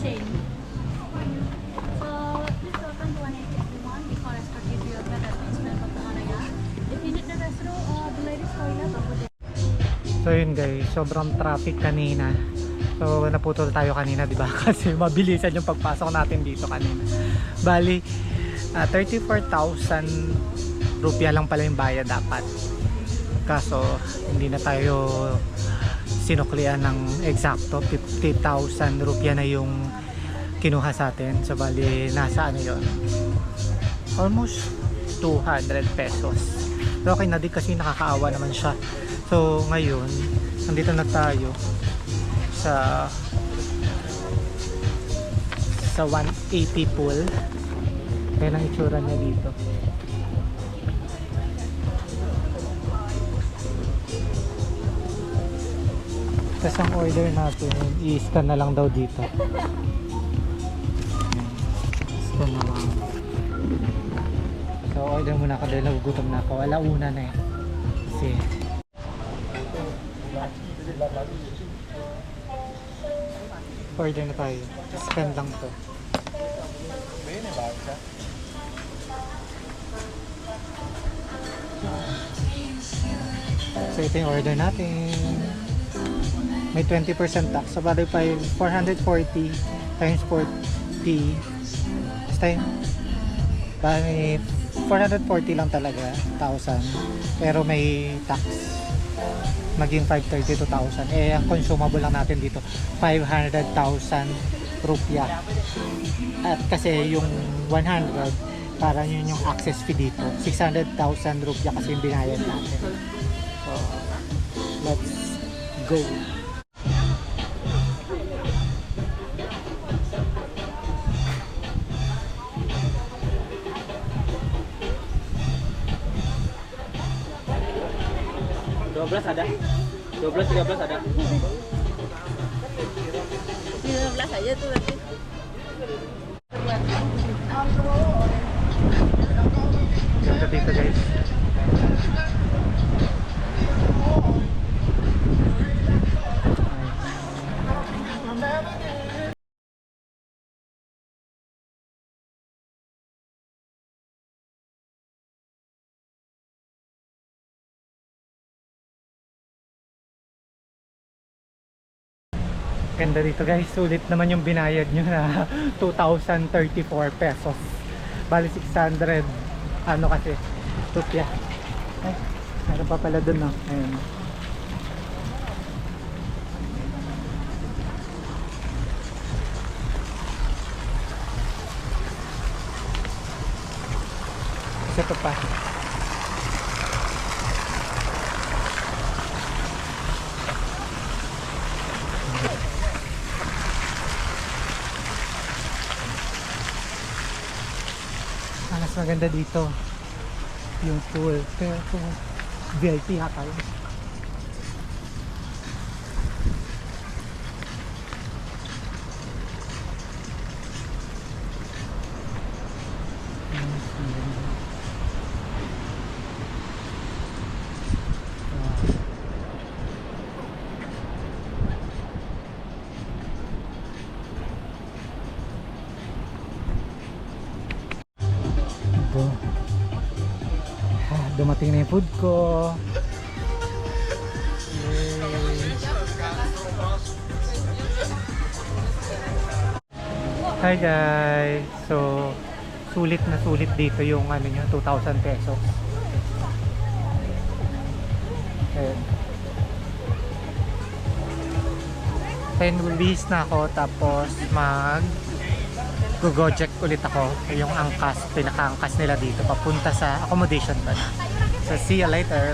Shane. So please welcome to 180 everyone. Before I start give you a better advertisement of the area. If you need the restroom or the ladies toilet over there. So yun guys, sobrang traffic kanina. So naputol tayo kanina, di ba? Kasi mabilisan yung pagpasok natin dito kanina. Bali, 34,000 rupiah lang pala yung bayad dapat. Kaso hindi na tayo sinuklian ng eksakto. 50,000 rupiah na yung kinuha sa atin. So bali, nasa ano yun? Almost 200 pesos. Pero okay na din kasi nakakaawa naman siya. So ngayon, nandito na tayo sa 180 pool. Kaya lang itsura niya dito. Tapos ang order natin, i-scan na lang daw dito. Scan na lang. So order muna ako dahil nagugutom na ako. Alauna na eh. Kasi order na tayo. Scan lang to. So ito yung order natin. May 20% tax. So bali 440 times 40. Basta yun. Bali 440 lang talaga. 1,000. Pero may tax. Maging 532,000. Eh ang consumable lang natin dito 500,000 rupiah. At kasi yung 100 parang yun yung access fee dito. 600,000 rupiah kasi yung binayad natin. So let's go. Ada 12 13 ada 15 aja tuh berarti. Ganda dito guys. Ganda dito guys, sulit naman yung binayad nyo na 2,034 pesos. Bali 600 ano kasi rupiah. Ay, meron pa pala dun no. Ayun. Isa pa. Mas maganda dito yung pool, pero VIP hata yun. Dumating na yung food ko. Hi guys. So sulit na sulit dito yung ano nyo, 2,000 pesos. Ayan. 10 release na ako tapos Gojek ulit ako. Yung angkas, pinaka-angkas nila dito papunta sa accommodation ba na. So see you later.